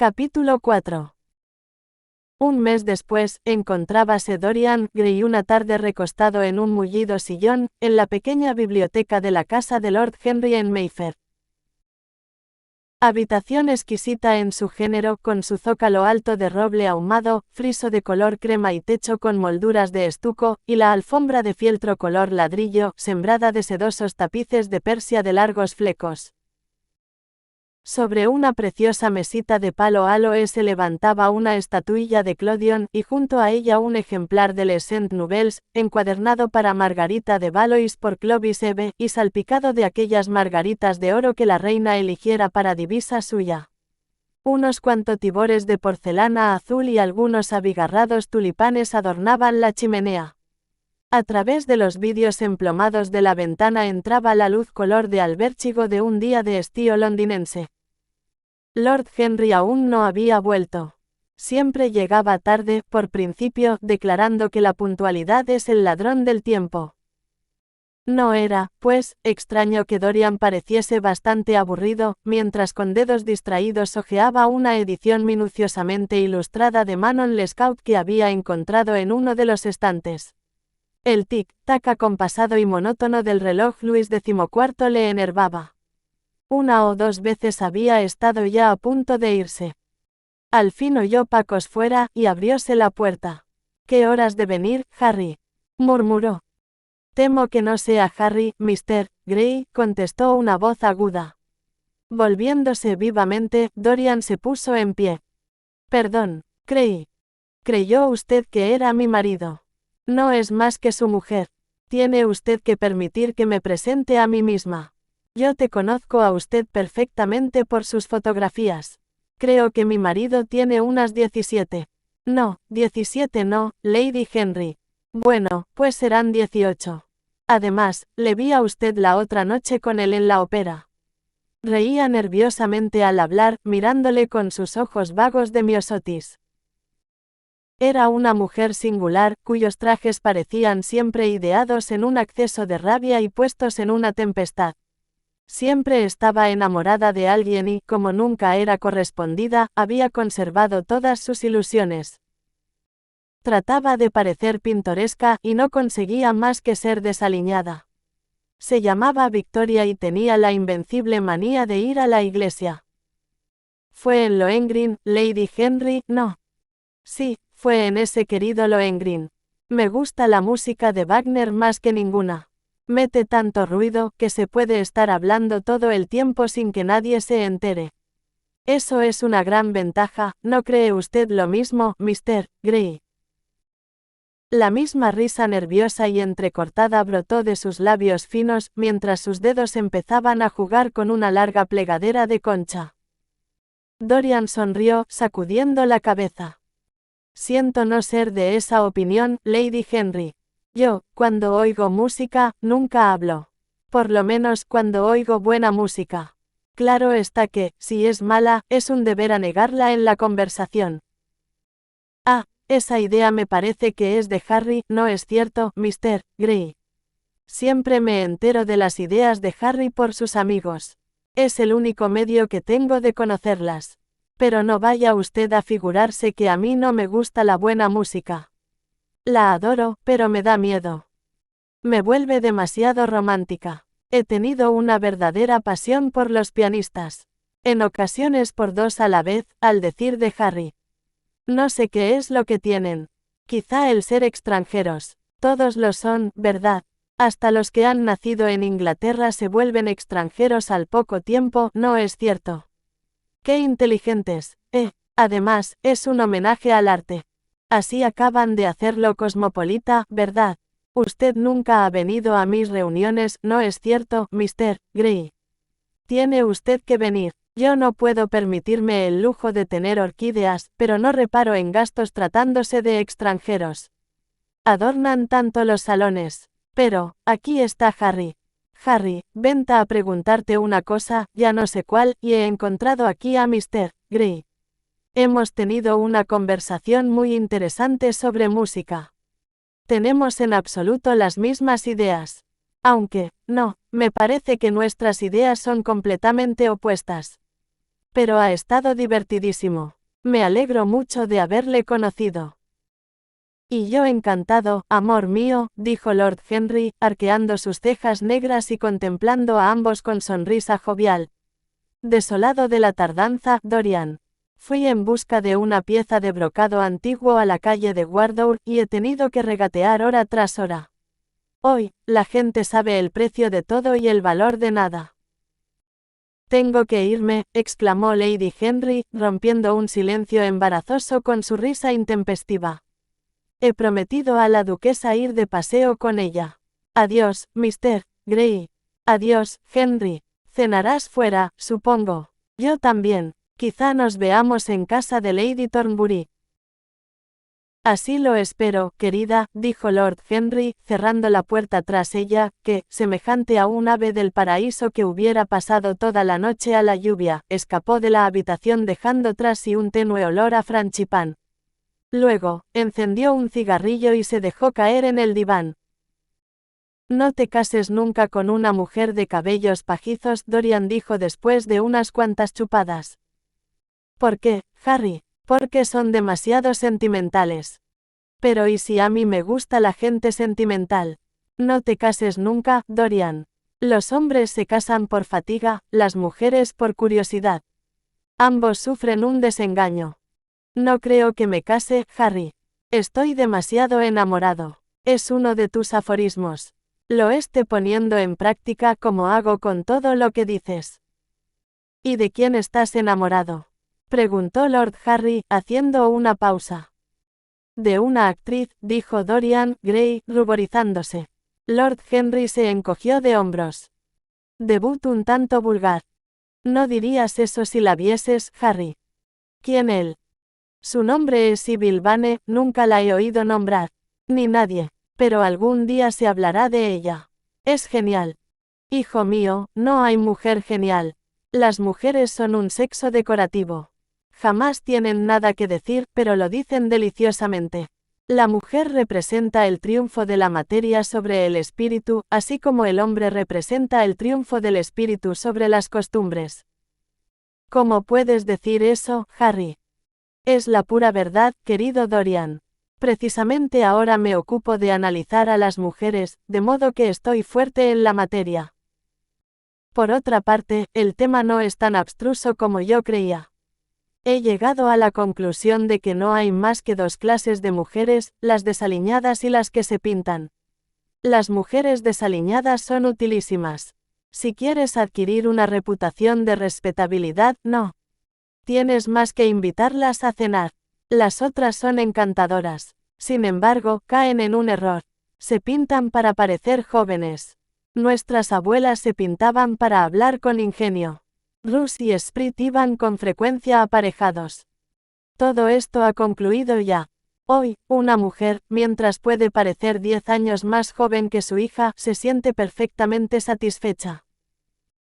Capítulo 4. Un mes después, encontrábase Dorian Gray una tarde recostado en un mullido sillón, en la pequeña biblioteca de la casa de Lord Henry en Mayfair. Habitación exquisita en su género, con su zócalo alto de roble ahumado, friso de color crema y techo con molduras de estuco, y la alfombra de fieltro color ladrillo, sembrada de sedosos tapices de Persia de largos flecos. Sobre una preciosa mesita de palo aloe se levantaba una estatuilla de Clodion, y junto a ella un ejemplar de Les Cent Nouvelles, encuadernado para Margarita de Valois por Clovis Eve, y salpicado de aquellas margaritas de oro que la reina eligiera para divisa suya. Unos cuantos tibores de porcelana azul y algunos abigarrados tulipanes adornaban la chimenea. A través de los vidrios emplomados de la ventana entraba la luz color de albérchigo de un día de estío londinense. Lord Henry aún no había vuelto. Siempre llegaba tarde, por principio, declarando que la puntualidad es el ladrón del tiempo. No era, pues, extraño que Dorian pareciese bastante aburrido, mientras con dedos distraídos hojeaba una edición minuciosamente ilustrada de Manon Lescaut que había encontrado en uno de los estantes. El tic-tac acompasado y monótono del reloj Luis XIV le enervaba. Una o dos veces había estado ya a punto de irse. Al fin oyó pacos fuera, y abrióse la puerta. «¿Qué horas de venir, Harry?», murmuró. «Temo que no sea Harry, Mr. Gray», contestó una voz aguda. Volviéndose vivamente, Dorian se puso en pie. «Perdón, creí. Creyó usted que era mi marido. No es más que su mujer. Tiene usted que permitir que me presente a mí misma. Yo te conozco a usted perfectamente por sus fotografías. Creo que mi marido tiene unas 17. No, 17 no, Lady Henry. Bueno, pues serán 18. Además, le vi a usted la otra noche con él en la ópera». Reía nerviosamente al hablar, mirándole con sus ojos vagos de miosotis. Era una mujer singular, cuyos trajes parecían siempre ideados en un acceso de rabia y puestos en una tempestad. Siempre estaba enamorada de alguien y, como nunca era correspondida, había conservado todas sus ilusiones. Trataba de parecer pintoresca, y no conseguía más que ser desaliñada. Se llamaba Victoria y tenía la invencible manía de ir a la iglesia. ¿Fue en Lohengrin, Lady Henry? No. Sí, fue en ese querido Lohengrin. Me gusta la música de Wagner más que ninguna. Mete tanto ruido, que se puede estar hablando todo el tiempo sin que nadie se entere. Eso es una gran ventaja, ¿no cree usted lo mismo, Mr. Gray? La misma risa nerviosa y entrecortada brotó de sus labios finos, mientras sus dedos empezaban a jugar con una larga plegadera de concha. Dorian sonrió, sacudiendo la cabeza. «Siento no ser de esa opinión, Lady Henry. Yo, cuando oigo música, nunca hablo. Por lo menos cuando oigo buena música. Claro está que, si es mala, es un deber anegarla en la conversación». «Ah, esa idea me parece que es de Harry, ¿no es cierto, Mr. Gray?» «Siempre me entero de las ideas de Harry por sus amigos. Es el único medio que tengo de conocerlas. Pero no vaya usted a figurarse que a mí no me gusta la buena música. La adoro, pero me da miedo. Me vuelve demasiado romántica. He tenido una verdadera pasión por los pianistas. En ocasiones por dos a la vez, al decir de Harry. No sé qué es lo que tienen. Quizá el ser extranjeros. Todos lo son, ¿verdad? Hasta los que han nacido en Inglaterra se vuelven extranjeros al poco tiempo, ¿no es cierto? ¡Qué inteligentes! Además, es un homenaje al arte. Así acaban de hacerlo cosmopolita, ¿verdad? Usted nunca ha venido a mis reuniones, ¿no es cierto, Mr. Gray? Tiene usted que venir. Yo no puedo permitirme el lujo de tener orquídeas, pero no reparo en gastos tratándose de extranjeros. Adornan tanto los salones. Pero, aquí está Harry. Harry, vente a preguntarte una cosa, ya no sé cuál, y he encontrado aquí a Mr. Gray. Hemos tenido una conversación muy interesante sobre música. Tenemos en absoluto las mismas ideas. Aunque, no, me parece que nuestras ideas son completamente opuestas. Pero ha estado divertidísimo. Me alegro mucho de haberle conocido. Y yo encantado, amor mío, dijo Lord Henry, arqueando sus cejas negras y contemplando a ambos con sonrisa jovial. Desolado de la tardanza, Dorian. Fui en busca de una pieza de brocado antiguo a la calle de Wardour, y he tenido que regatear hora tras hora. Hoy, la gente sabe el precio de todo y el valor de nada. Tengo que irme, exclamó Lady Henry, rompiendo un silencio embarazoso con su risa intempestiva. He prometido a la duquesa ir de paseo con ella. Adiós, Mr. Grey. Adiós, Henry. Cenarás fuera, supongo. Yo también. Quizá nos veamos en casa de Lady Thornbury. Así lo espero, querida, dijo Lord Henry, cerrando la puerta tras ella, que, semejante a un ave del paraíso que hubiera pasado toda la noche a la lluvia, escapó de la habitación dejando tras sí un tenue olor a franchipán. Luego, encendió un cigarrillo y se dejó caer en el diván. No te cases nunca con una mujer de cabellos pajizos, Dorian dijo después de unas cuantas chupadas. ¿Por qué, Harry? Porque son demasiado sentimentales. Pero ¿y si a mí me gusta la gente sentimental? No te cases nunca, Dorian. Los hombres se casan por fatiga, las mujeres por curiosidad. Ambos sufren un desengaño. No creo que me case, Harry. Estoy demasiado enamorado. Es uno de tus aforismos. Lo esté poniendo en práctica como hago con todo lo que dices. ¿Y de quién estás enamorado? Preguntó Lord Harry, haciendo una pausa. De una actriz, dijo Dorian Gray, ruborizándose. Lord Henry se encogió de hombros. Debut un tanto vulgar. No dirías eso si la vieses, Harry. ¿Quién él? Su nombre es Sybil Vane, nunca la he oído nombrar. Ni nadie. Pero algún día se hablará de ella. Es genial. Hijo mío, no hay mujer genial. Las mujeres son un sexo decorativo. Jamás tienen nada que decir, pero lo dicen deliciosamente. La mujer representa el triunfo de la materia sobre el espíritu, así como el hombre representa el triunfo del espíritu sobre las costumbres. ¿Cómo puedes decir eso, Harry? Es la pura verdad, querido Dorian. Precisamente ahora me ocupo de analizar a las mujeres, de modo que estoy fuerte en la materia. Por otra parte, el tema no es tan abstruso como yo creía. He llegado a la conclusión de que no hay más que dos clases de mujeres, las desaliñadas y las que se pintan. Las mujeres desaliñadas son utilísimas. Si quieres adquirir una reputación de respetabilidad, no. Tienes más que invitarlas a cenar. Las otras son encantadoras. Sin embargo, caen en un error. Se pintan para parecer jóvenes. Nuestras abuelas se pintaban para hablar con ingenio. Rus y Sprit iban con frecuencia aparejados. Todo esto ha concluido ya. Hoy, una mujer, mientras puede parecer 10 años más joven que su hija, se siente perfectamente satisfecha.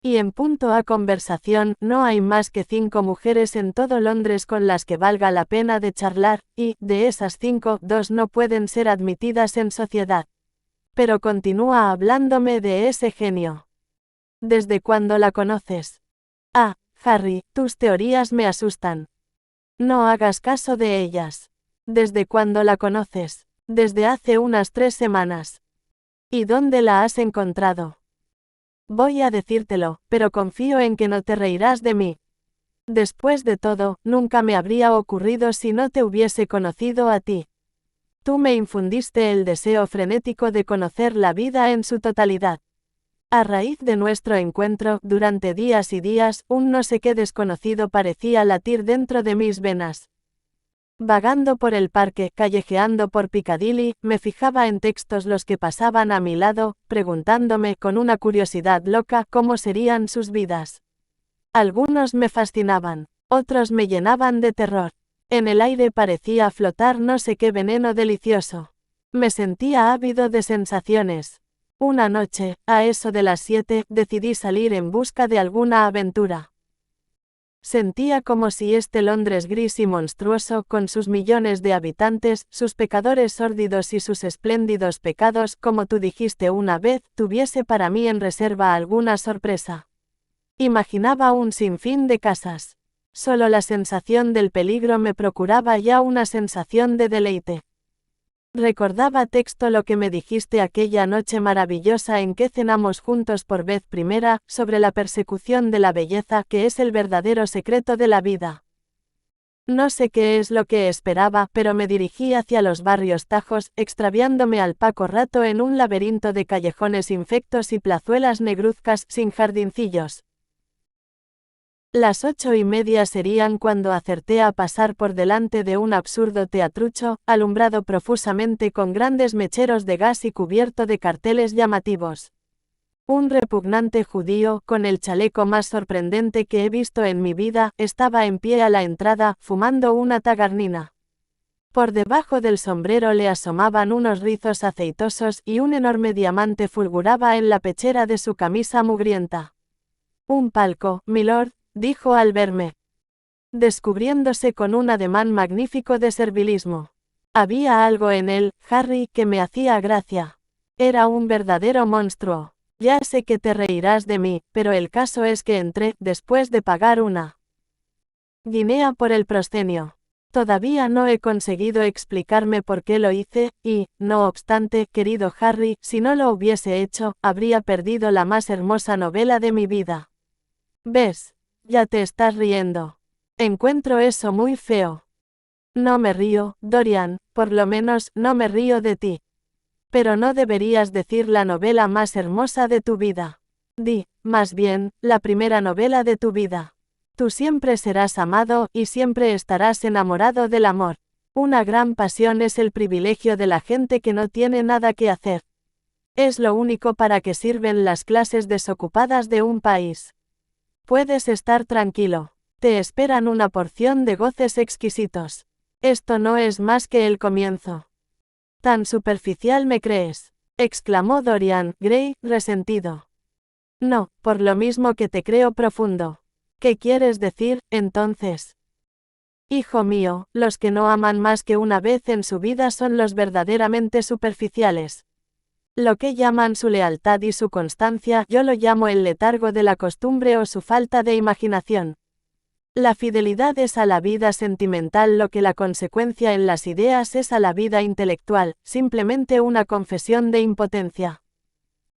Y en punto a conversación, no hay más que 5 mujeres en todo Londres con las que valga la pena de charlar, y, de esas 5, 2 no pueden ser admitidas en sociedad. Pero continúa hablándome de ese genio. ¿Desde cuándo la conoces? Ah, Harry, tus teorías me asustan. No hagas caso de ellas. ¿Desde cuándo la conoces? Desde hace unas 3 semanas. ¿Y dónde la has encontrado? Voy a decírtelo, pero confío en que no te reirás de mí. Después de todo, nunca me habría ocurrido si no te hubiese conocido a ti. Tú me infundiste el deseo frenético de conocer la vida en su totalidad. A raíz de nuestro encuentro, durante días y días, un no sé qué desconocido parecía latir dentro de mis venas. Vagando por el parque, callejeando por Piccadilly, me fijaba en textos los que pasaban a mi lado, preguntándome con una curiosidad loca cómo serían sus vidas. Algunos me fascinaban, otros me llenaban de terror. En el aire parecía flotar no sé qué veneno delicioso. Me sentía ávido de sensaciones. Una noche, a eso de las 7, decidí salir en busca de alguna aventura. Sentía como si este Londres gris y monstruoso, con sus millones de habitantes, sus pecadores sórdidos y sus espléndidos pecados, como tú dijiste una vez, tuviese para mí en reserva alguna sorpresa. Imaginaba un sinfín de casas. Solo la sensación del peligro me procuraba ya una sensación de deleite. Recordaba texto lo que me dijiste aquella noche maravillosa en que cenamos juntos por vez primera, sobre la persecución de la belleza, que es el verdadero secreto de la vida. No sé qué es lo que esperaba, pero me dirigí hacia los barrios Tajos, extraviándome al paco rato en un laberinto de callejones infectos y plazuelas negruzcas sin jardincillos. Las 8:30 serían cuando acerté a pasar por delante de un absurdo teatrucho, alumbrado profusamente con grandes mecheros de gas y cubierto de carteles llamativos. Un repugnante judío, con el chaleco más sorprendente que he visto en mi vida, estaba en pie a la entrada, fumando una tagarnina. Por debajo del sombrero le asomaban unos rizos aceitosos y un enorme diamante fulguraba en la pechera de su camisa mugrienta. Un palco, milord, dijo al verme, descubriéndose con un ademán magnífico de servilismo. Había algo en él, Harry, que me hacía gracia. Era un verdadero monstruo. Ya sé que te reirás de mí, pero el caso es que entré, después de pagar una guinea por el proscenio. Todavía no he conseguido explicarme por qué lo hice, y, no obstante, querido Harry, si no lo hubiese hecho, habría perdido la más hermosa novela de mi vida. ¿Ves? Ya te estás riendo. Encuentro eso muy feo. No me río, Dorian, por lo menos, no me río de ti. Pero no deberías decir la novela más hermosa de tu vida. Di, más bien, la primera novela de tu vida. Tú siempre serás amado, y siempre estarás enamorado del amor. Una gran pasión es el privilegio de la gente que no tiene nada que hacer. Es lo único para que sirven las clases desocupadas de un país. Puedes estar tranquilo. Te esperan una porción de goces exquisitos. Esto no es más que el comienzo. ¿Tan superficial me crees?, exclamó Dorian Gray, resentido. No, por lo mismo que te creo profundo. ¿Qué quieres decir, entonces? Hijo mío, los que no aman más que una vez en su vida son los verdaderamente superficiales. Lo que llaman su lealtad y su constancia, yo lo llamo el letargo de la costumbre o su falta de imaginación. La fidelidad es a la vida sentimental lo que la consecuencia en las ideas es a la vida intelectual, simplemente una confesión de impotencia.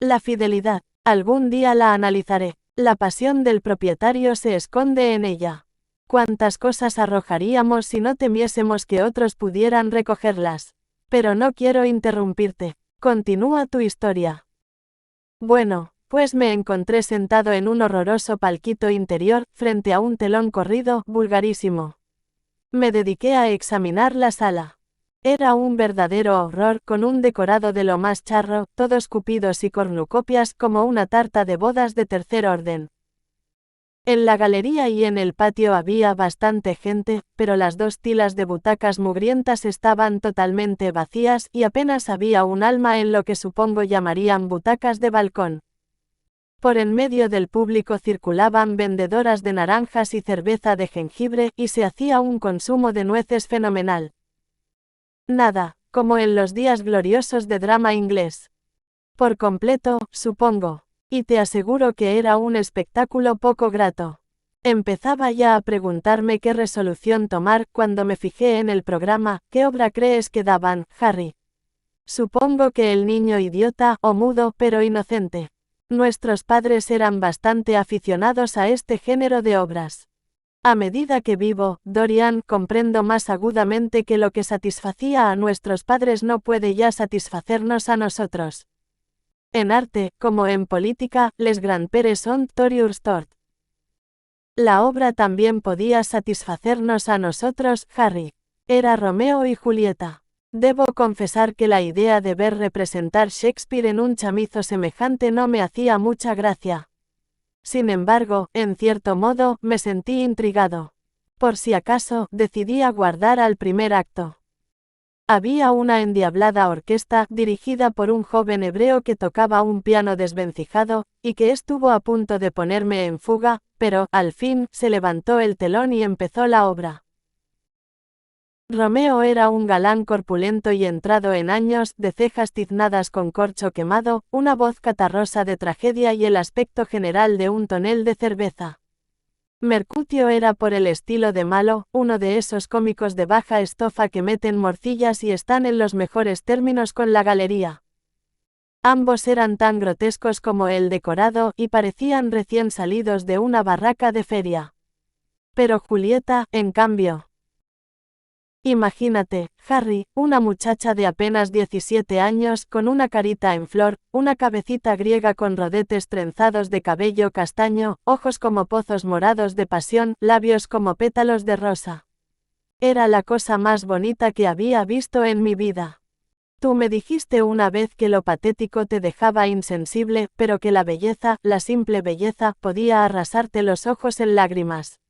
La fidelidad, algún día la analizaré. La pasión del propietario se esconde en ella. ¿Cuántas cosas arrojaríamos si no temiésemos que otros pudieran recogerlas? Pero no quiero interrumpirte. Continúa tu historia. Bueno, pues me encontré sentado en un horroroso palquito interior, frente a un telón corrido, vulgarísimo. Me dediqué a examinar la sala. Era un verdadero horror, con un decorado de lo más charro, todos cupidos y cornucopias como una tarta de bodas de tercer orden. En la galería y en el patio había bastante gente, pero las 2 tilas de butacas mugrientas estaban totalmente vacías y apenas había un alma en lo que supongo llamarían butacas de balcón. Por en medio del público circulaban vendedoras de naranjas y cerveza de jengibre y se hacía un consumo de nueces fenomenal. Nada, como en los días gloriosos de drama inglés. Por completo, supongo. Y te aseguro que era un espectáculo poco grato. Empezaba ya a preguntarme qué resolución tomar cuando me fijé en el programa. ¿Qué obra crees que daban, Harry? Supongo que El niño idiota, o mudo pero inocente. Nuestros padres eran bastante aficionados a este género de obras. A medida que vivo, Dorian, comprendo más agudamente que lo que satisfacía a nuestros padres no puede ya satisfacernos a nosotros. En arte, como en política, les grands-pères sont toujours torts. La obra también podía satisfacernos a nosotros, Harry. Era Romeo y Julieta. Debo confesar que la idea de ver representar Shakespeare en un chamizo semejante no me hacía mucha gracia. Sin embargo, en cierto modo, me sentí intrigado. Por si acaso, decidí aguardar al primer acto. Había una endiablada orquesta, dirigida por un joven hebreo que tocaba un piano desvencijado, y que estuvo a punto de ponerme en fuga, pero, al fin, se levantó el telón y empezó la obra. Romeo era un galán corpulento y entrado en años, de cejas tiznadas con corcho quemado, una voz catarrosa de tragedia y el aspecto general de un tonel de cerveza. Mercutio era por el estilo de malo, uno de esos cómicos de baja estofa que meten morcillas y están en los mejores términos con la galería. Ambos eran tan grotescos como el decorado y parecían recién salidos de una barraca de feria. Pero Julieta, en cambio. Imagínate, Harry, una muchacha de apenas 17 años con una carita en flor, una cabecita griega con rodetes trenzados de cabello castaño, ojos como pozos morados de pasión, labios como pétalos de rosa. Era la cosa más bonita que había visto en mi vida. Tú me dijiste una vez que lo patético te dejaba insensible, pero que la belleza, la simple belleza, podía arrasarte los ojos en lágrimas.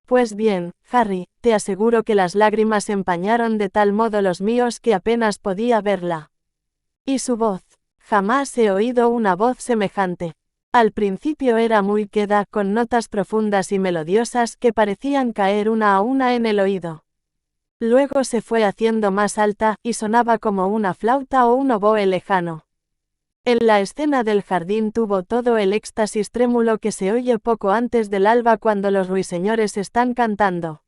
Pues bien, Harry, te aseguro que las lágrimas empañaron de tal modo los míos que apenas podía verla. Y su voz. Jamás he oído una voz semejante. Al principio era muy queda, con notas profundas y melodiosas que parecían caer una a una en el oído. Luego se fue haciendo más alta, y sonaba como una flauta o un oboe lejano. En la escena del jardín tuvo todo el éxtasis trémulo que se oye poco antes del alba cuando los ruiseñores están cantando.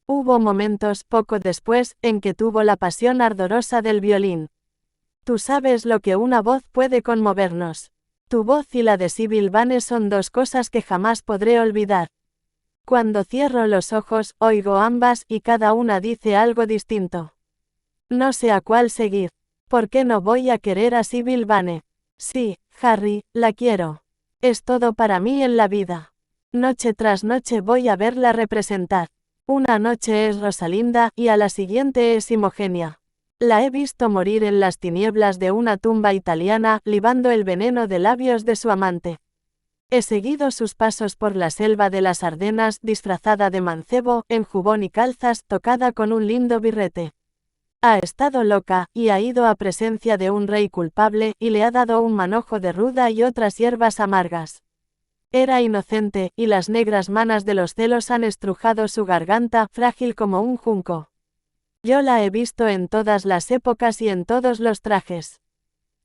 Hubo momentos, poco después, en que tuvo la pasión ardorosa del violín. Tú sabes lo que una voz puede conmovernos. Tu voz y la de Sybil Vane son dos cosas que jamás podré olvidar. Cuando cierro los ojos, oigo ambas y cada una dice algo distinto. No sé a cuál seguir. ¿Por qué no voy a querer a Sybil Vane? Sí, Harry, la quiero. Es todo para mí en la vida. Noche tras noche voy a verla representar. Una noche es Rosalinda y a la siguiente es Imogenia. La he visto morir en las tinieblas de una tumba italiana, libando el veneno de labios de su amante. He seguido sus pasos por la selva de las Ardenas, disfrazada de mancebo, en jubón y calzas, tocada con un lindo birrete. Ha estado loca, y ha ido a presencia de un rey culpable, y le ha dado un manojo de ruda y otras hierbas amargas. Era inocente, y las negras manos de los celos han estrujado su garganta, frágil como un junco. Yo la he visto en todas las épocas y en todos los trajes.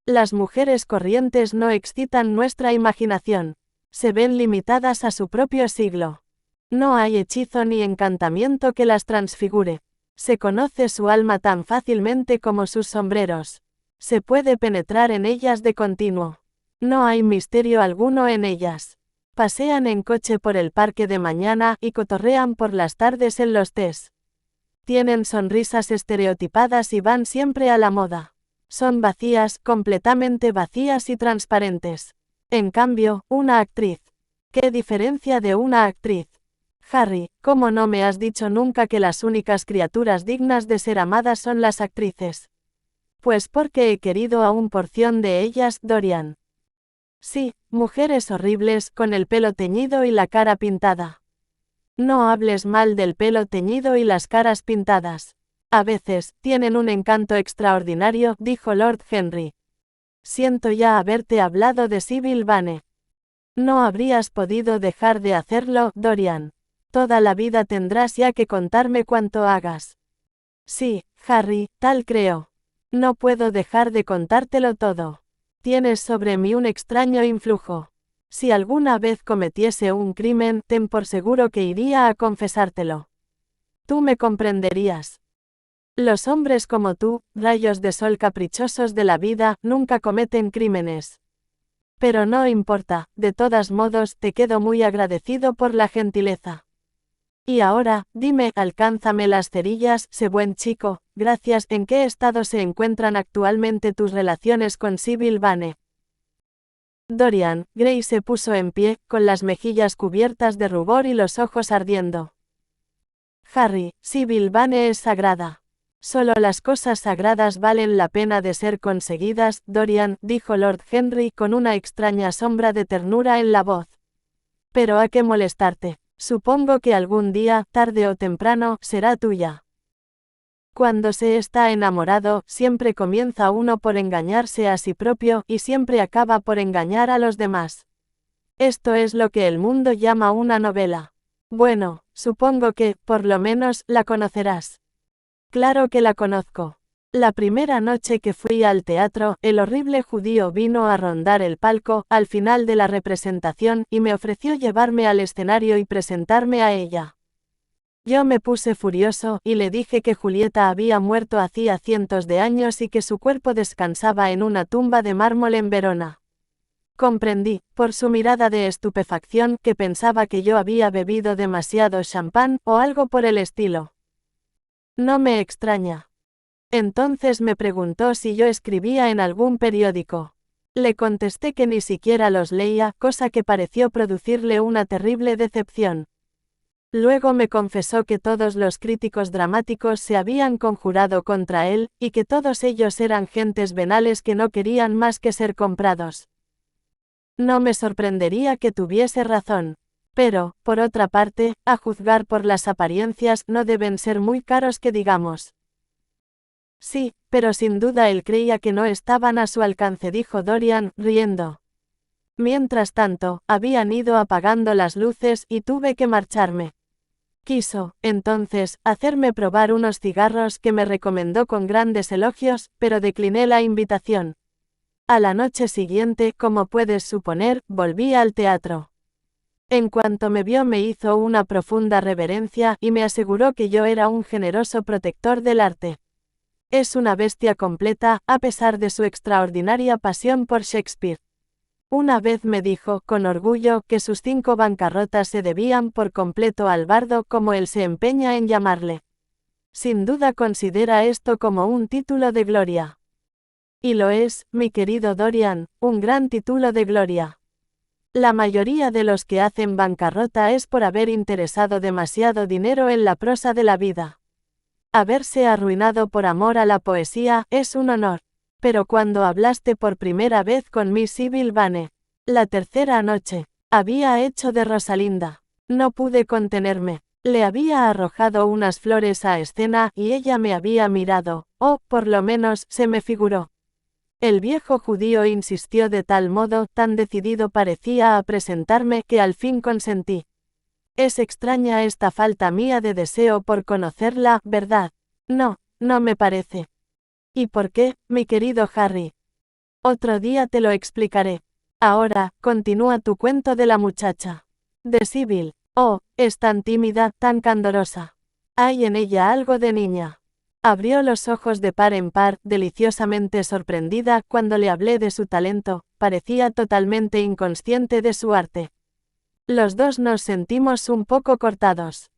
Las mujeres corrientes no excitan nuestra imaginación. Se ven limitadas a su propio siglo. No hay hechizo ni encantamiento que las transfigure. Se conoce su alma tan fácilmente como sus sombreros. Se puede penetrar en ellas de continuo. No hay misterio alguno en ellas. Pasean en coche por el parque de mañana y cotorrean por las tardes en los tés. Tienen sonrisas estereotipadas y van siempre a la moda. Son vacías, completamente vacías y transparentes. En cambio, una actriz. ¿Qué diferencia de una actriz? Harry, ¿cómo no me has dicho nunca que las únicas criaturas dignas de ser amadas son las actrices? Pues porque he querido a un porción de ellas, Dorian. Sí, mujeres horribles, con el pelo teñido y la cara pintada. No hables mal del pelo teñido y las caras pintadas. A veces, tienen un encanto extraordinario, dijo Lord Henry. Siento ya haberte hablado de Sybil Vane. No habrías podido dejar de hacerlo, Dorian. Toda la vida tendrás ya que contarme cuanto hagas. Sí, Harry, tal creo. No puedo dejar de contártelo todo. Tienes sobre mí un extraño influjo. Si alguna vez cometiese un crimen, ten por seguro que iría a confesártelo. Tú me comprenderías. Los hombres como tú, rayos de sol caprichosos de la vida, nunca cometen crímenes. Pero no importa, de todos modos, te quedo muy agradecido por la gentileza. Y ahora, dime, alcánzame las cerillas, sé buen chico, gracias. ¿En qué estado se encuentran actualmente tus relaciones con Sybil Vane? Dorian Gray se puso en pie, con las mejillas cubiertas de rubor y los ojos ardiendo. Harry, Sybil Vane es sagrada. Solo las cosas sagradas valen la pena de ser conseguidas, Dorian, dijo Lord Henry con una extraña sombra de ternura en la voz. Pero ¿a qué molestarte? Supongo que algún día, tarde o temprano, será tuya. Cuando se está enamorado, siempre comienza uno por engañarse a sí propio y siempre acaba por engañar a los demás. Esto es lo que el mundo llama una novela. Bueno, supongo que, por lo menos, la conocerás. Claro que la conozco. La primera noche que fui al teatro, el horrible judío vino a rondar el palco, al final de la representación, y me ofreció llevarme al escenario y presentarme a ella. Yo me puse furioso, y le dije que Julieta había muerto hacía cientos de años y que su cuerpo descansaba en una tumba de mármol en Verona. Comprendí, por su mirada de estupefacción, que pensaba que yo había bebido demasiado champán, o algo por el estilo. No me extraña. Entonces me preguntó si yo escribía en algún periódico. Le contesté que ni siquiera los leía, cosa que pareció producirle una terrible decepción. Luego me confesó que todos los críticos dramáticos se habían conjurado contra él, y que todos ellos eran gentes venales que no querían más que ser comprados. No me sorprendería que tuviese razón. Pero, por otra parte, a juzgar por las apariencias, no deben ser muy caros que digamos. Sí, pero sin duda él creía que no estaban a su alcance, dijo Dorian, riendo. Mientras tanto, habían ido apagando las luces y tuve que marcharme. Quiso, entonces, hacerme probar unos cigarros que me recomendó con grandes elogios, pero decliné la invitación. A la noche siguiente, como puedes suponer, volví al teatro. En cuanto me vio me hizo una profunda reverencia y me aseguró que yo era un generoso protector del arte. Es una bestia completa, a pesar de su extraordinaria pasión por Shakespeare. Una vez me dijo, con orgullo, que sus 5 bancarrotas se debían por completo al bardo, como él se empeña en llamarle. Sin duda considera esto como un título de gloria. Y lo es, mi querido Dorian, un gran título de gloria. La mayoría de los que hacen bancarrota es por haber interesado demasiado dinero en la prosa de la vida. Haberse arruinado por amor a la poesía es un honor. Pero cuando hablaste por primera vez con Miss Sibyl Vane, la tercera noche, había hecho de Rosalinda. No pude contenerme. Le había arrojado unas flores a escena y ella me había mirado, o, por lo menos, se me figuró. El viejo judío insistió de tal modo, tan decidido parecía a presentarme, que al fin consentí. Es extraña esta falta mía de deseo por conocerla, ¿verdad? No, no me parece. ¿Y por qué, mi querido Harry? Otro día te lo explicaré. Ahora, continúa tu cuento de la muchacha. De Sibyl. Oh, es tan tímida, tan candorosa. Hay en ella algo de niña. Abrió los ojos de par en par, deliciosamente sorprendida cuando le hablé de su talento, parecía totalmente inconsciente de su arte. Los dos nos sentimos un poco cortados.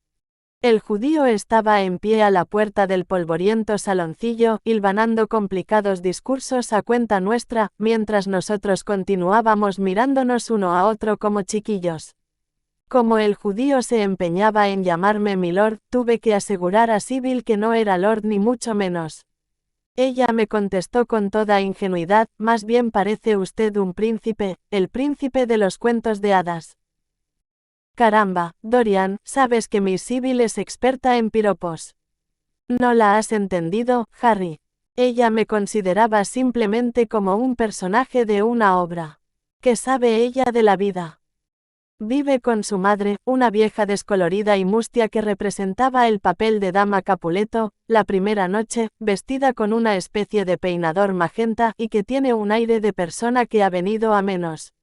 El judío estaba en pie a la puerta del polvoriento saloncillo, hilvanando complicados discursos a cuenta nuestra, mientras nosotros continuábamos mirándonos uno a otro como chiquillos. Como el judío se empeñaba en llamarme milord, tuve que asegurar a Sibyl que no era lord ni mucho menos. Ella me contestó con toda ingenuidad, más bien parece usted un príncipe, el príncipe de los cuentos de hadas. Caramba, Dorian, sabes que Miss Sibyl es experta en piropos. ¿No la has entendido, Harry? Ella me consideraba simplemente como un personaje de una obra. ¿Qué sabe ella de la vida? Vive con su madre, una vieja descolorida y mustia que representaba el papel de dama Capuleto, la primera noche, vestida con una especie de peinador magenta y que tiene un aire de persona que ha venido a menos.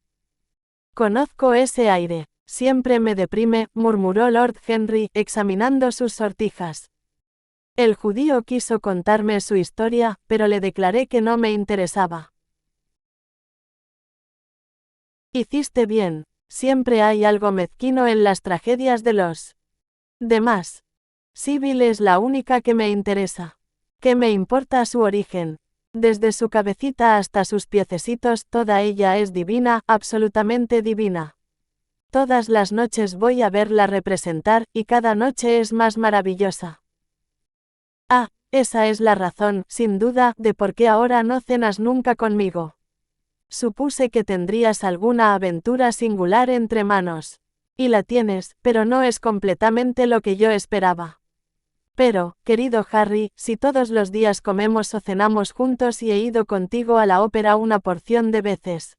Conozco ese aire. Siempre me deprime, murmuró Lord Henry, examinando sus sortijas. El judío quiso contarme su historia, pero le declaré que no me interesaba. Hiciste bien. Siempre hay algo mezquino en las tragedias de los demás. Sibyl es la única que me interesa. ¿Qué me importa su origen? Desde su cabecita hasta sus piececitos, toda ella es divina, absolutamente divina. Todas las noches voy a verla representar, y cada noche es más maravillosa. Ah, esa es la razón, sin duda, de por qué ahora no cenas nunca conmigo. Supuse que tendrías alguna aventura singular entre manos. Y la tienes, pero no es completamente lo que yo esperaba. Pero, querido Harry, si todos los días comemos o cenamos juntos y he ido contigo a la ópera una porción de veces.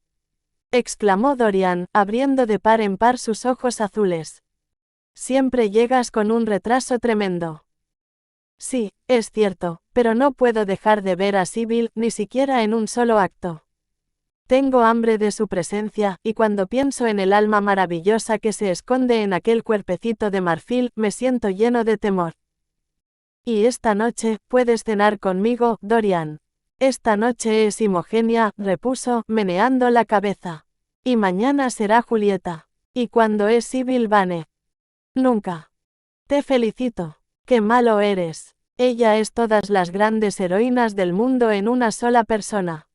Exclamó Dorian, abriendo de par en par sus ojos azules. Siempre llegas con un retraso tremendo. Sí, es cierto, pero no puedo dejar de ver a Sibyl, ni siquiera en un solo acto. Tengo hambre de su presencia, y cuando pienso en el alma maravillosa que se esconde en aquel cuerpecito de marfil, me siento lleno de temor. Y esta noche, puedes cenar conmigo, Dorian. Esta noche es Imogenia, repuso, meneando la cabeza. Y mañana será Julieta. ¿Y cuándo es Sibyl Vane? Nunca. Te felicito. Qué malo eres. Ella es todas las grandes heroínas del mundo en una sola persona.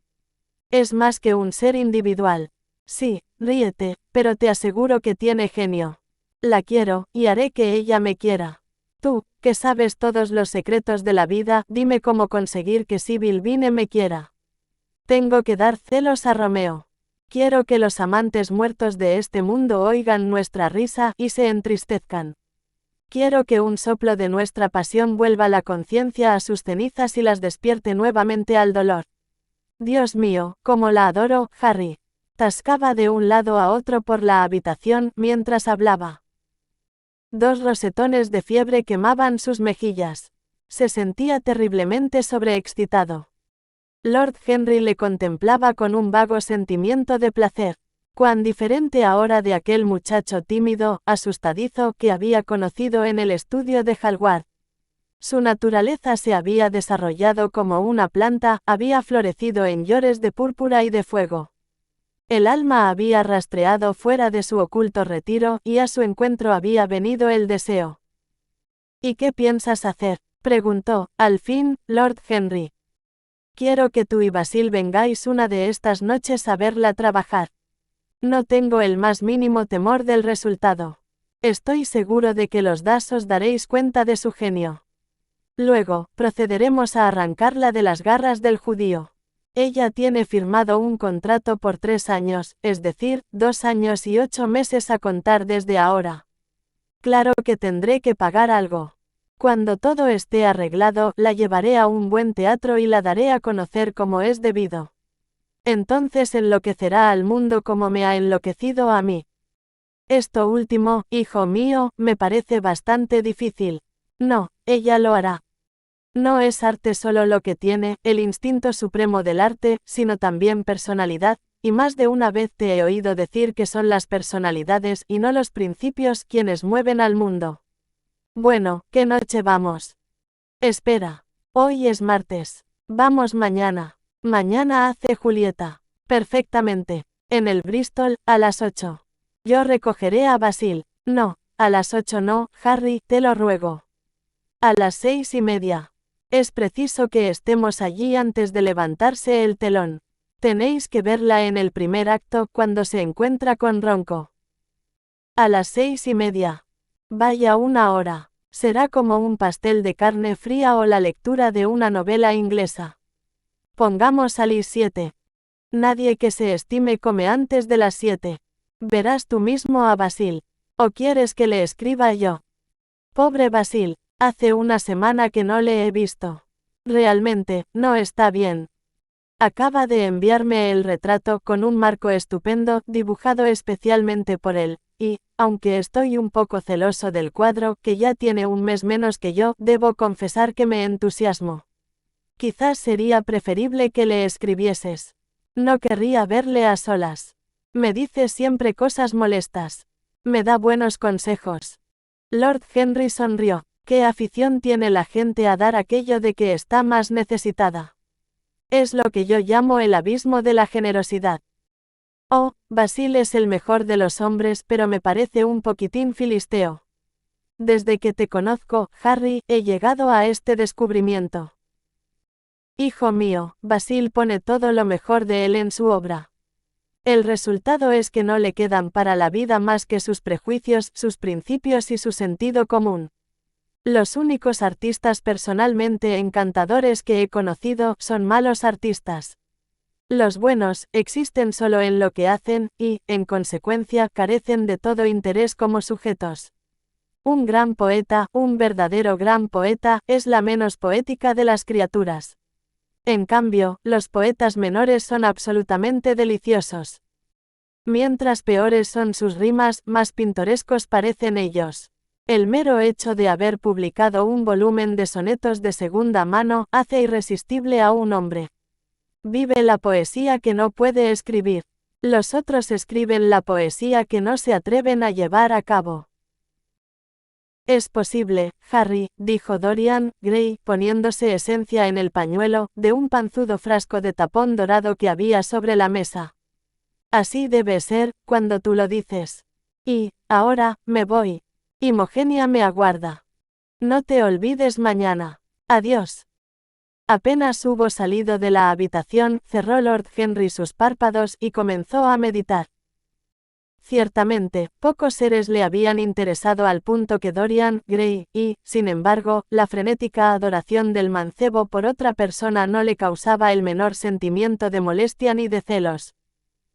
Es más que un ser individual. Sí, ríete, pero te aseguro que tiene genio. La quiero, y haré que ella me quiera. Tú, que sabes todos los secretos de la vida, dime cómo conseguir que Sibyl Vane me quiera. Tengo que dar celos a Romeo. Quiero que los amantes muertos de este mundo oigan nuestra risa y se entristezcan. Quiero que un soplo de nuestra pasión vuelva la conciencia a sus cenizas y las despierte nuevamente al dolor. Dios mío, cómo la adoro, Harry. Tascaba de un lado a otro por la habitación mientras hablaba. 2 rosetones de fiebre quemaban sus mejillas. Se sentía terriblemente sobreexcitado. Lord Henry le contemplaba con un vago sentimiento de placer. Cuán diferente ahora de aquel muchacho tímido, asustadizo que había conocido en el estudio de Hallward. Su naturaleza se había desarrollado como una planta, había florecido en llores de púrpura y de fuego. El alma había rastreado fuera de su oculto retiro, y a su encuentro había venido el deseo. ¿Y qué piensas hacer?, preguntó, al fin, Lord Henry. Quiero que tú y Basil vengáis una de estas noches a verla trabajar. No tengo el más mínimo temor del resultado. Estoy seguro de que los dos os daréis cuenta de su genio. Luego, procederemos a arrancarla de las garras del judío. Ella tiene firmado un contrato por 3 años, es decir, 2 años y 8 meses a contar desde ahora. Claro que tendré que pagar algo. Cuando todo esté arreglado, la llevaré a un buen teatro y la daré a conocer como es debido. Entonces enloquecerá al mundo como me ha enloquecido a mí. Esto último, hijo mío, me parece bastante difícil. No, ella lo hará. No es arte solo lo que tiene, el instinto supremo del arte, sino también personalidad, y más de una vez te he oído decir que son las personalidades y no los principios quienes mueven al mundo. Bueno, ¿qué noche vamos? Espera. Hoy es martes. Vamos mañana. Mañana hace Julieta. Perfectamente. En el Bristol, a las 8. Yo recogeré a Basil. No, a las 8 no, Harry, te lo ruego. A las 6:30. Es preciso que estemos allí antes de levantarse el telón. Tenéis que verla en el primer acto cuando se encuentra con Ronco. A las 6:30. Vaya una hora. Será como un pastel de carne fría o la lectura de una novela inglesa. Pongamos a las 7. Nadie que se estime come antes de las 7. Verás tú mismo a Basil. ¿O quieres que le escriba yo? Pobre Basil. Hace una semana que no le he visto. Realmente, no está bien. Acaba de enviarme el retrato con un marco estupendo, dibujado especialmente por él, y, aunque estoy un poco celoso del cuadro, que ya tiene un mes menos que yo, debo confesar que me entusiasmo. Quizás sería preferible que le escribieses. No querría verle a solas. Me dice siempre cosas molestas. Me da buenos consejos. Lord Henry sonrió. ¿Qué afición tiene la gente a dar aquello de que está más necesitada? Es lo que yo llamo el abismo de la generosidad. Oh, Basil es el mejor de los hombres, pero me parece un poquitín filisteo. Desde que te conozco, Harry, he llegado a este descubrimiento. Hijo mío, Basil pone todo lo mejor de él en su obra. El resultado es que no le quedan para la vida más que sus prejuicios, sus principios y su sentido común. Los únicos artistas personalmente encantadores que he conocido son malos artistas. Los buenos existen solo en lo que hacen y, en consecuencia, carecen de todo interés como sujetos. Un gran poeta, un verdadero gran poeta, es la menos poética de las criaturas. En cambio, los poetas menores son absolutamente deliciosos. Mientras peores son sus rimas, más pintorescos parecen ellos. El mero hecho de haber publicado un volumen de sonetos de segunda mano hace irresistible a un hombre. Vive la poesía que no puede escribir. Los otros escriben la poesía que no se atreven a llevar a cabo. Es posible, Harry, dijo Dorian Gray, poniéndose esencia en el pañuelo, de un panzudo frasco de tapón dorado que había sobre la mesa. Así debe ser, cuando tú lo dices. Y, ahora, me voy. Imogenia me aguarda. No te olvides mañana. Adiós. Apenas hubo salido de la habitación, cerró Lord Henry sus párpados y comenzó a meditar. Ciertamente, pocos seres le habían interesado al punto que Dorian Gray, y, sin embargo, la frenética adoración del mancebo por otra persona no le causaba el menor sentimiento de molestia ni de celos.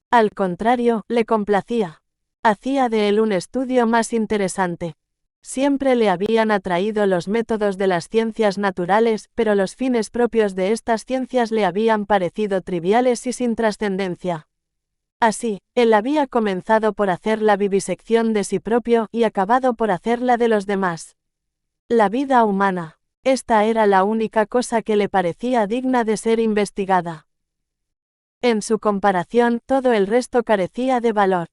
Al contrario, le complacía. Hacía de él un estudio más interesante. Siempre le habían atraído los métodos de las ciencias naturales, pero los fines propios de estas ciencias le habían parecido triviales y sin trascendencia. Así, él había comenzado por hacer la vivisección de sí propio y acabado por hacerla de los demás. La vida humana. Esta era la única cosa que le parecía digna de ser investigada. En su comparación, todo el resto carecía de valor.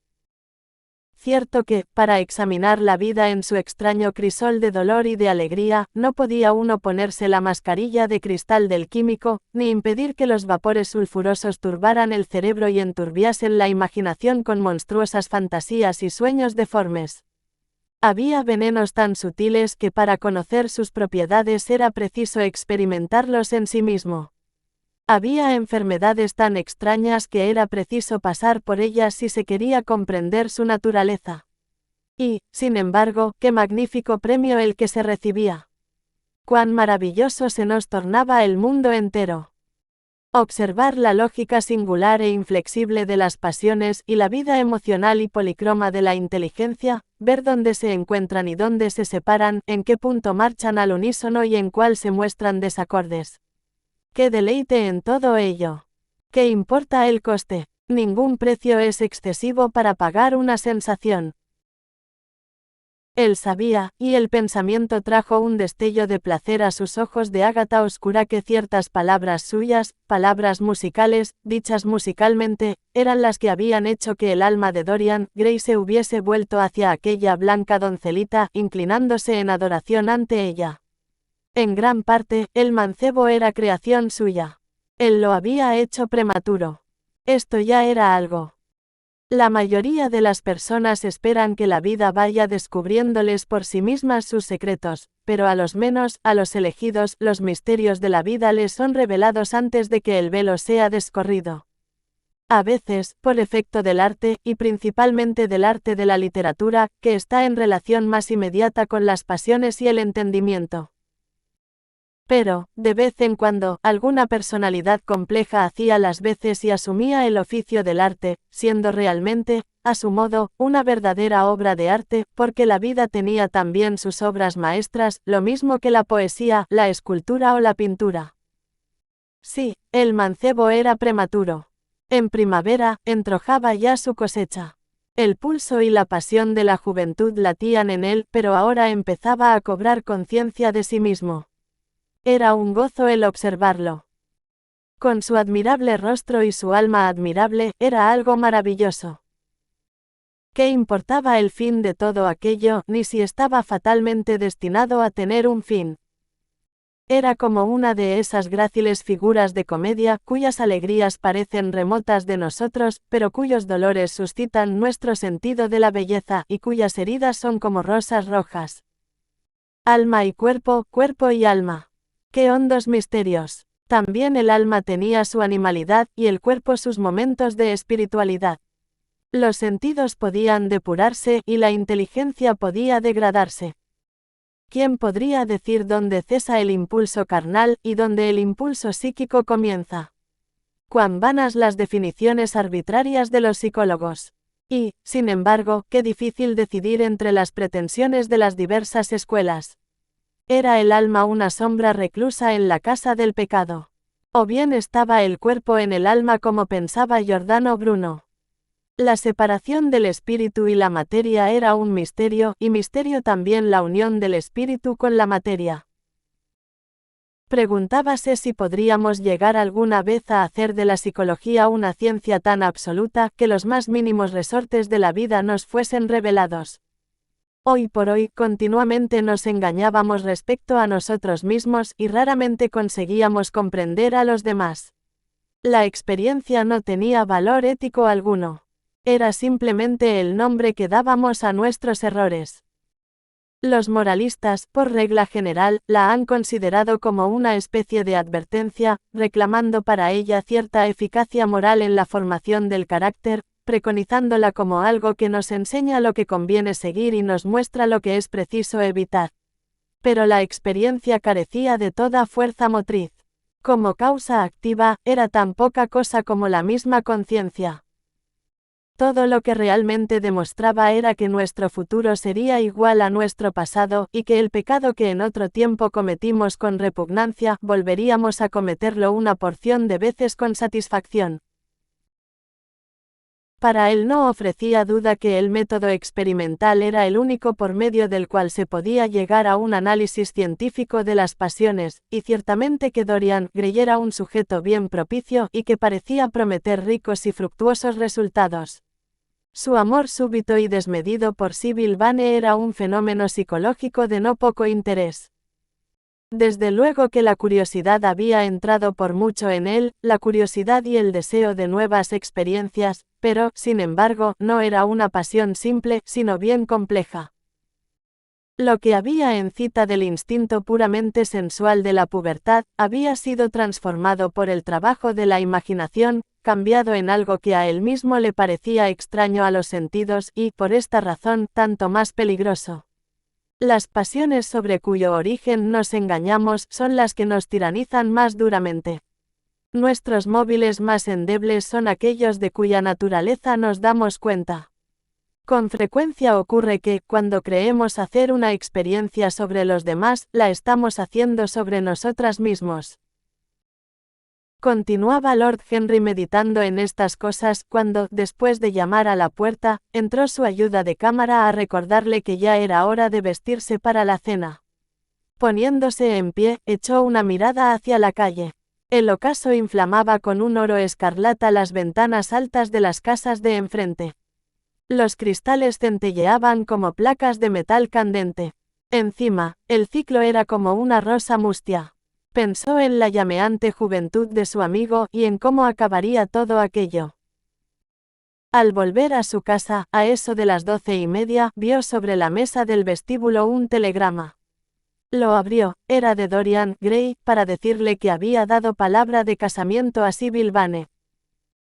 Cierto que, para examinar la vida en su extraño crisol de dolor y de alegría, no podía uno ponerse la mascarilla de cristal del químico, ni impedir que los vapores sulfurosos turbaran el cerebro y enturbiasen la imaginación con monstruosas fantasías y sueños deformes. Había venenos tan sutiles que para conocer sus propiedades era preciso experimentarlos en sí mismo. Había enfermedades tan extrañas que era preciso pasar por ellas si se quería comprender su naturaleza. Y, sin embargo, qué magnífico premio el que se recibía. Cuán maravilloso se nos tornaba el mundo entero. Observar la lógica singular e inflexible de las pasiones y la vida emocional y policroma de la inteligencia, ver dónde se encuentran y dónde se separan, en qué punto marchan al unísono y en cuál se muestran desacordes. ¡Qué deleite en todo ello! ¿Qué importa el coste? Ningún precio es excesivo para pagar una sensación. Él sabía, y el pensamiento trajo un destello de placer a sus ojos de ágata oscura que ciertas palabras suyas, palabras musicales, dichas musicalmente, eran las que habían hecho que el alma de Dorian Gray se hubiese vuelto hacia aquella blanca doncelita, inclinándose en adoración ante ella. En gran parte, el mancebo era creación suya. Él lo había hecho prematuro. Esto ya era algo. La mayoría de las personas esperan que la vida vaya descubriéndoles por sí mismas sus secretos, pero a los menos, a los elegidos, los misterios de la vida les son revelados antes de que el velo sea descorrido. A veces, por efecto del arte, y principalmente del arte de la literatura, que está en relación más inmediata con las pasiones y el entendimiento. Pero, de vez en cuando, alguna personalidad compleja hacía las veces y asumía el oficio del arte, siendo realmente, a su modo, una verdadera obra de arte, porque la vida tenía también sus obras maestras, lo mismo que la poesía, la escultura o la pintura. Sí, el mancebo era prematuro. En primavera, entrojaba ya su cosecha. El pulso y la pasión de la juventud latían en él, pero ahora empezaba a cobrar conciencia de sí mismo. Era un gozo el observarlo. Con su admirable rostro y su alma admirable, era algo maravilloso. ¿Qué importaba el fin de todo aquello, ni si estaba fatalmente destinado a tener un fin? Era como una de esas gráciles figuras de comedia, cuyas alegrías parecen remotas de nosotros, pero cuyos dolores suscitan nuestro sentido de la belleza, y cuyas heridas son como rosas rojas. Alma y cuerpo, cuerpo y alma. ¡Qué hondos misterios! También el alma tenía su animalidad, y el cuerpo sus momentos de espiritualidad. Los sentidos podían depurarse, y la inteligencia podía degradarse. ¿Quién podría decir dónde cesa el impulso carnal, y dónde el impulso psíquico comienza? Cuán vanas las definiciones arbitrarias de los psicólogos. Y, sin embargo, qué difícil decidir entre las pretensiones de las diversas escuelas. ¿Era el alma una sombra reclusa en la casa del pecado? ¿O bien estaba el cuerpo en el alma como pensaba Giordano Bruno? La separación del espíritu y la materia era un misterio, y misterio también la unión del espíritu con la materia. Preguntábase si podríamos llegar alguna vez a hacer de la psicología una ciencia tan absoluta que los más mínimos resortes de la vida nos fuesen revelados. Hoy por hoy, continuamente nos engañábamos respecto a nosotros mismos y raramente conseguíamos comprender a los demás. La experiencia no tenía valor ético alguno. Era simplemente el nombre que dábamos a nuestros errores. Los moralistas, por regla general, la han considerado como una especie de advertencia, reclamando para ella cierta eficacia moral en la formación del carácter, preconizándola como algo que nos enseña lo que conviene seguir y nos muestra lo que es preciso evitar. Pero la experiencia carecía de toda fuerza motriz. Como causa activa, era tan poca cosa como la misma conciencia. Todo lo que realmente demostraba era que nuestro futuro sería igual a nuestro pasado, y que el pecado que en otro tiempo cometimos con repugnancia, volveríamos a cometerlo una porción de veces con satisfacción. Para él no ofrecía duda que el método experimental era el único por medio del cual se podía llegar a un análisis científico de las pasiones, y ciertamente que Dorian Gray era un sujeto bien propicio y que parecía prometer ricos y fructuosos resultados. Su amor súbito y desmedido por Sybil Vane era un fenómeno psicológico de no poco interés. Desde luego que la curiosidad había entrado por mucho en él, la curiosidad y el deseo de nuevas experiencias, pero, sin embargo, no era una pasión simple, sino bien compleja. Lo que había en cita del instinto puramente sensual de la pubertad, había sido transformado por el trabajo de la imaginación, cambiado en algo que a él mismo le parecía extraño a los sentidos y, por esta razón, tanto más peligroso. Las pasiones sobre cuyo origen nos engañamos son las que nos tiranizan más duramente. Nuestros móviles más endebles son aquellos de cuya naturaleza nos damos cuenta. Con frecuencia ocurre que, cuando creemos hacer una experiencia sobre los demás, la estamos haciendo sobre nosotras mismos. Continuaba Lord Henry meditando en estas cosas, cuando, después de llamar a la puerta, entró su ayuda de cámara a recordarle que ya era hora de vestirse para la cena. Poniéndose en pie, echó una mirada hacia la calle. El ocaso inflamaba con un oro escarlata las ventanas altas de las casas de enfrente. Los cristales centelleaban como placas de metal candente. Encima, el ciclo era como una rosa mustia. Pensó en la llameante juventud de su amigo y en cómo acabaría todo aquello. Al volver a su casa, a eso de las 12:30, vio sobre la mesa del vestíbulo un telegrama. Lo abrió, era de Dorian Gray, para decirle que había dado palabra de casamiento a Sybil Vane.